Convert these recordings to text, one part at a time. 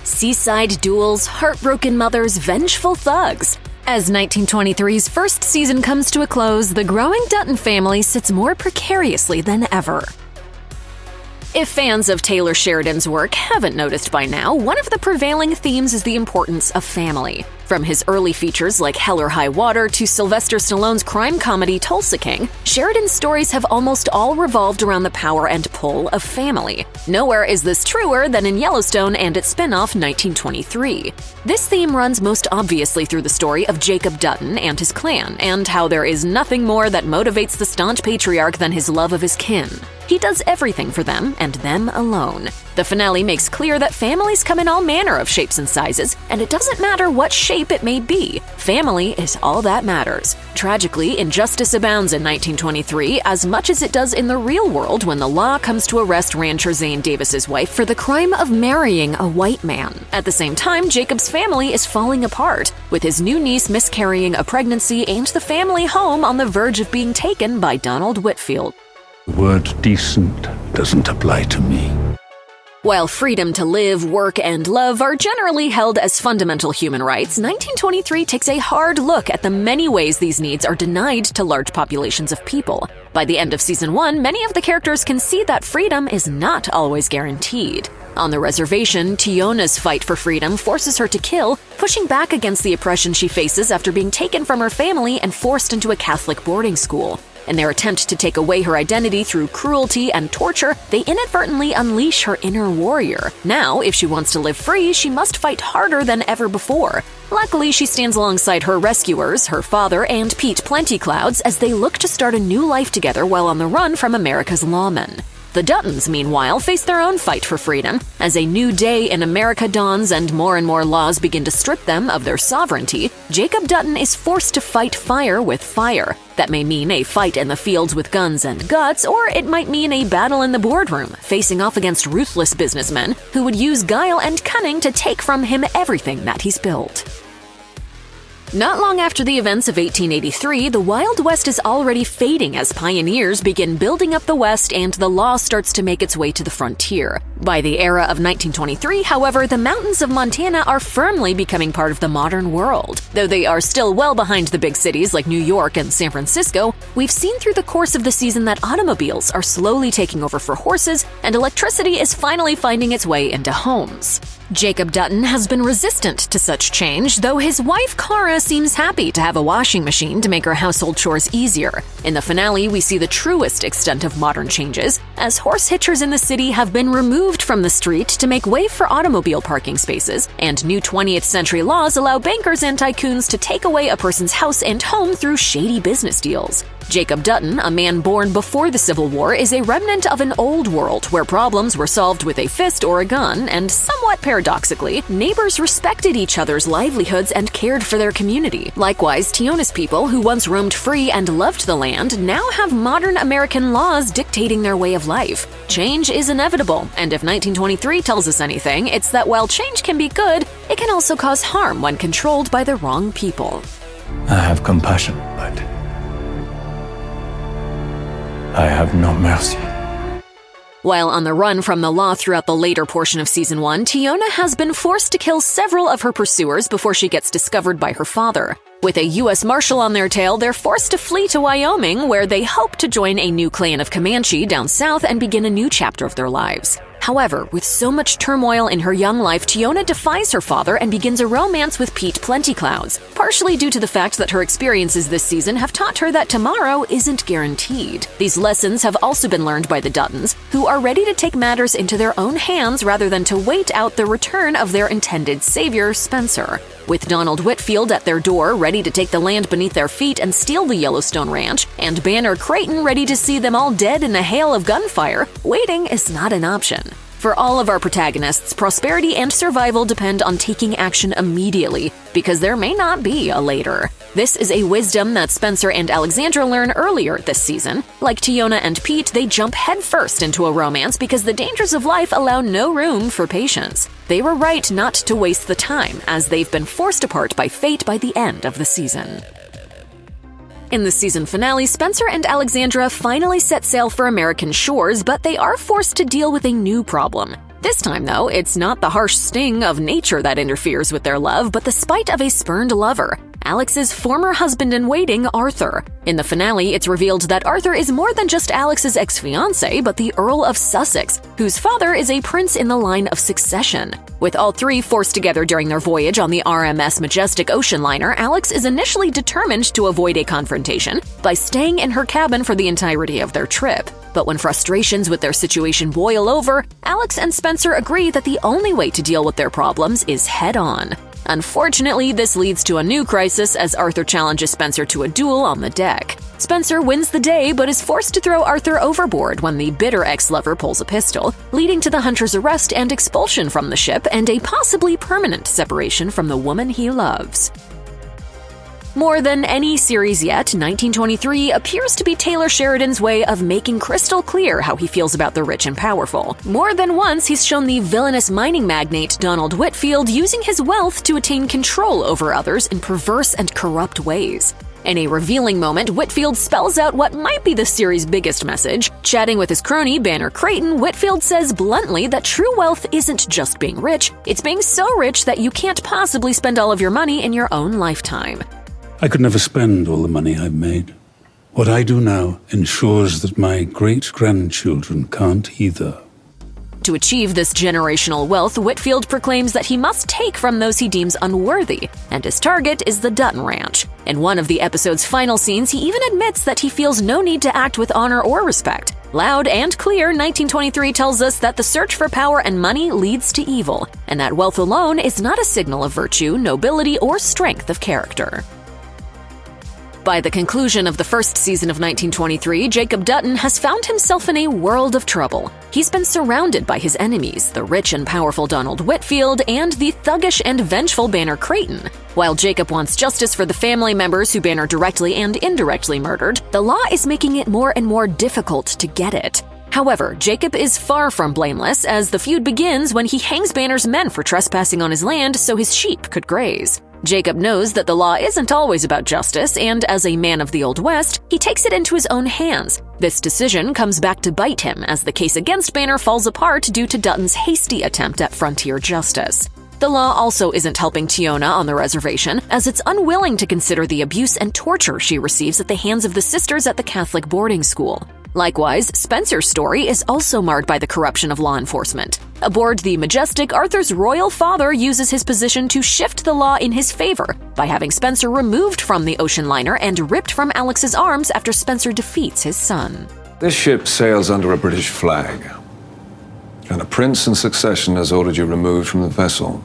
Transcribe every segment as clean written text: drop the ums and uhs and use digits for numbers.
Seaside, duels, heartbroken mothers, vengeful thugs. As 1923's first season comes to a close, the growing Dutton family sits more precariously than ever. If fans of Taylor Sheridan's work haven't noticed by now, one of the prevailing themes is the importance of family. From his early features like Hell or High Water to Sylvester Stallone's crime comedy Tulsa King, Sheridan's stories have almost all revolved around the power and pull of family. Nowhere is this truer than in Yellowstone and its spin-off 1923. This theme runs most obviously through the story of Jacob Dutton and his clan, and how there is nothing more that motivates the staunch patriarch than his love of his kin. He does everything for them, and them alone. The finale makes clear that families come in all manner of shapes and sizes, and it doesn't matter what shape it may be. Family is all that matters. Tragically, injustice abounds in 1923 as much as it does in the real world when the law comes to arrest rancher Zane Davis's wife for the crime of marrying a white man. At the same time, Jacob's family is falling apart, with his new niece miscarrying a pregnancy and the family home on the verge of being taken by Donald Whitfield. The word decent doesn't apply to me. While freedom to live, work, and love are generally held as fundamental human rights, 1923 takes a hard look at the many ways these needs are denied to large populations of people. By the end of Season 1, many of the characters can see that freedom is not always guaranteed. On the reservation, Tiona's fight for freedom forces her to kill, pushing back against the oppression she faces after being taken from her family and forced into a Catholic boarding school. In their attempt to take away her identity through cruelty and torture, they inadvertently unleash her inner warrior. Now, if she wants to live free, she must fight harder than ever before. Luckily, she stands alongside her rescuers, her father, and Pete Plentyclouds as they look to start a new life together while on the run from America's lawmen. The Duttons, meanwhile, face their own fight for freedom. As a new day in America dawns and more laws begin to strip them of their sovereignty, Jacob Dutton is forced to fight fire with fire. That may mean a fight in the fields with guns and guts, or it might mean a battle in the boardroom, facing off against ruthless businessmen who would use guile and cunning to take from him everything that he's built. Not long after the events of 1883, the Wild West is already fading as pioneers begin building up the West and the law starts to make its way to the frontier. By the era of 1923, however, the mountains of Montana are firmly becoming part of the modern world. Though they are still well behind the big cities like New York and San Francisco, we've seen through the course of the season that automobiles are slowly taking over for horses, and electricity is finally finding its way into homes. Jacob Dutton has been resistant to such change, though his wife Cara seems happy to have a washing machine to make her household chores easier. In the finale, we see the truest extent of modern changes, as horse hitchers in the city have been removed from the street to make way for automobile parking spaces, and new 20th century laws allow bankers and tycoons to take away a person's house and home through shady business deals. Jacob Dutton, a man born before the Civil War, is a remnant of an old world where problems were solved with a fist or a gun, and somewhat paradoxically, neighbors respected each other's livelihoods and cared for their community. Likewise, Tiona's people, who once roamed free and loved the land, now have modern American laws dictating their way of life. Change is inevitable, and if 1923 tells us anything, it's that while change can be good, it can also cause harm when controlled by the wrong people. I have compassion, but I have no mercy. While on the run from the law throughout the later portion of Season 1, Tiona has been forced to kill several of her pursuers before she gets discovered by her father. With a U.S. Marshal on their tail, they're forced to flee to Wyoming, where they hope to join a new clan of Comanche down south and begin a new chapter of their lives. However, with so much turmoil in her young life, Tiona defies her father and begins a romance with Pete Plentyclouds, partially due to the fact that her experiences this season have taught her that tomorrow isn't guaranteed. These lessons have also been learned by the Duttons, who are ready to take matters into their own hands rather than to wait out the return of their intended savior, Spencer. With Donald Whitfield at their door, ready to take the land beneath their feet and steal the Yellowstone Ranch, and Banner Creighton ready to see them all dead in a hail of gunfire, waiting is not an option. For all of our protagonists, prosperity and survival depend on taking action immediately, because there may not be a later. This is a wisdom that Spencer and Alexandra learn earlier this season. Like Tiona and Pete, they jump headfirst into a romance because the dangers of life allow no room for patience. They were right not to waste the time, as they've been forced apart by fate by the end of the season. In the season finale, Spencer and Alexandra finally set sail for American shores, but they are forced to deal with a new problem. This time, though, it's not the harsh sting of nature that interferes with their love, but the spite of a spurned lover, Alex's former husband-in-waiting, Arthur. In the finale, it's revealed that Arthur is more than just Alex's ex-fiancé, but the Earl of Sussex, whose father is a prince in the line of succession. With all three forced together during their voyage on the RMS Majestic ocean liner, Alex is initially determined to avoid a confrontation by staying in her cabin for the entirety of their trip. But when frustrations with their situation boil over, Alex and Spencer agree that the only way to deal with their problems is head-on. Unfortunately, this leads to a new crisis as Arthur challenges Spencer to a duel on the deck. Spencer wins the day but is forced to throw Arthur overboard when the bitter ex-lover pulls a pistol, leading to the hunter's arrest and expulsion from the ship and a possibly permanent separation from the woman he loves. More than any series yet, 1923 appears to be Taylor Sheridan's way of making crystal clear how he feels about the rich and powerful. More than once, he's shown the villainous mining magnate Donald Whitfield using his wealth to attain control over others in perverse and corrupt ways. In a revealing moment, Whitfield spells out what might be the series' biggest message. Chatting with his crony, Banner Creighton, Whitfield says bluntly that true wealth isn't just being rich, it's being so rich that you can't possibly spend all of your money in your own lifetime. I could never spend all the money I've made. What I do now ensures that my great-grandchildren can't either. To achieve this generational wealth, Whitfield proclaims that he must take from those he deems unworthy, and his target is the Dutton Ranch. In one of the episode's final scenes, he even admits that he feels no need to act with honor or respect. Loud and clear, 1923 tells us that the search for power and money leads to evil, and that wealth alone is not a signal of virtue, nobility, or strength of character. By the conclusion of the first season of 1923, Jacob Dutton has found himself in a world of trouble. He's been surrounded by his enemies, the rich and powerful Donald Whitfield and the thuggish and vengeful Banner Creighton. While Jacob wants justice for the family members who Banner directly and indirectly murdered, the law is making it more and more difficult to get it. However, Jacob is far from blameless, as the feud begins when he hangs Banner's men for trespassing on his land so his sheep could graze. Jacob knows that the law isn't always about justice, and as a man of the Old West, he takes it into his own hands. This decision comes back to bite him as the case against Banner falls apart due to Dutton's hasty attempt at frontier justice. The law also isn't helping Tiona on the reservation, as it's unwilling to consider the abuse and torture she receives at the hands of the sisters at the Catholic boarding school. Likewise, Spencer's story is also marred by the corruption of law enforcement. Aboard the Majestic, Arthur's royal father uses his position to shift the law in his favor by having Spencer removed from the ocean liner and ripped from Alex's arms after Spencer defeats his son. This ship sails under a British flag, and a prince in succession has ordered you removed from the vessel.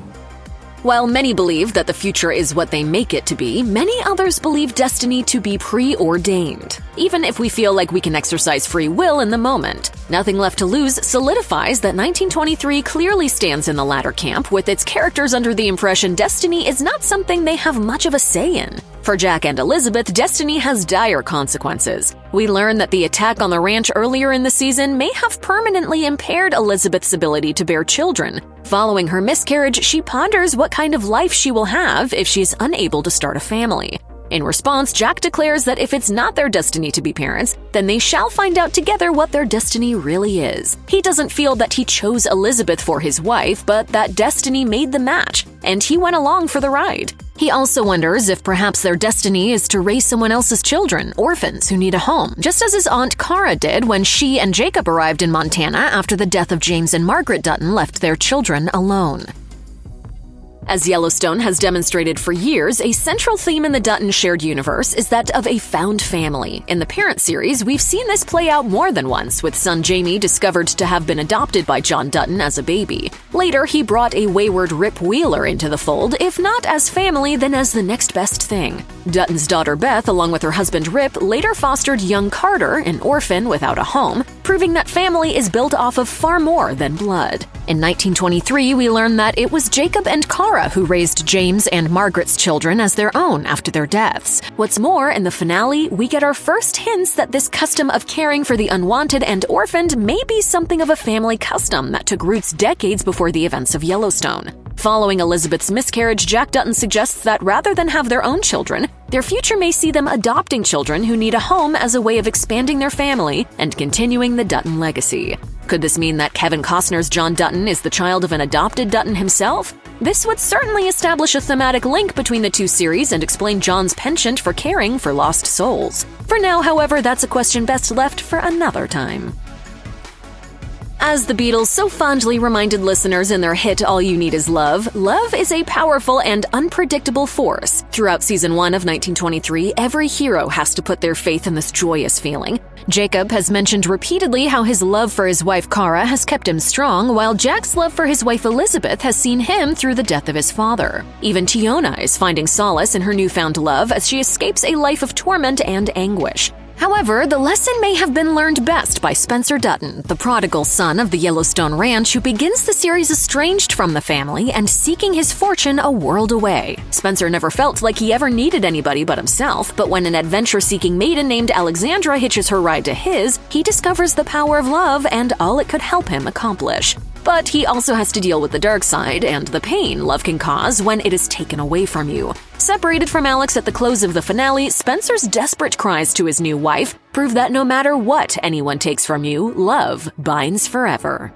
While many believe that the future is what they make it to be, many others believe destiny to be preordained. Even if we feel like we can exercise free will in the moment, Nothing Left to Lose solidifies that 1923 clearly stands in the latter camp, with its characters under the impression destiny is not something they have much of a say in. For Jack and Elizabeth, destiny has dire consequences. We learn that the attack on the ranch earlier in the season may have permanently impaired Elizabeth's ability to bear children. Following her miscarriage, she ponders what kind of life she will have if she is unable to start a family. In response, Jack declares that if it's not their destiny to be parents, then they shall find out together what their destiny really is. He doesn't feel that he chose Elizabeth for his wife, but that destiny made the match, and he went along for the ride. He also wonders if perhaps their destiny is to raise someone else's children, orphans who need a home, just as his aunt Cara did when she and Jacob arrived in Montana after the death of James and Margaret Dutton left their children alone. As Yellowstone has demonstrated for years, a central theme in the Dutton shared universe is that of a found family. In the parent series, we've seen this play out more than once, with son Jamie discovered to have been adopted by John Dutton as a baby. Later, he brought a wayward Rip Wheeler into the fold, if not as family, then as the next best thing. Dutton's daughter Beth, along with her husband Rip, later fostered young Carter, an orphan without a home, proving that family is built off of far more than blood. In 1923, we learn that it was Jacob and Cara who raised James and Margaret's children as their own after their deaths. What's more, in the finale, we get our first hints that this custom of caring for the unwanted and orphaned may be something of a family custom that took roots decades before the events of Yellowstone. Following Elizabeth's miscarriage, Jack Dutton suggests that rather than have their own children, their future may see them adopting children who need a home as a way of expanding their family and continuing the Dutton legacy. Could this mean that Kevin Costner's John Dutton is the child of an adopted Dutton himself? This would certainly establish a thematic link between the two series and explain John's penchant for caring for lost souls. For now, however, that's a question best left for another time. As the Beatles so fondly reminded listeners in their hit All You Need Is Love, love is a powerful and unpredictable force. Throughout season 1 of 1923, every hero has to put their faith in this joyous feeling. Jacob has mentioned repeatedly how his love for his wife Kara has kept him strong, while Jack's love for his wife Elizabeth has seen him through the death of his father. Even Tiona is finding solace in her newfound love as she escapes a life of torment and anguish. However, the lesson may have been learned best by Spencer Dutton, the prodigal son of the Yellowstone Ranch who begins the series estranged from the family and seeking his fortune a world away. Spencer never felt like he ever needed anybody but himself, but when an adventure-seeking maiden named Alexandra hitches her ride to his, he discovers the power of love and all it could help him accomplish. But he also has to deal with the dark side and the pain love can cause when it is taken away from you. Separated from Alex at the close of the finale, Spencer's desperate cries to his new wife prove that no matter what anyone takes from you, love binds forever.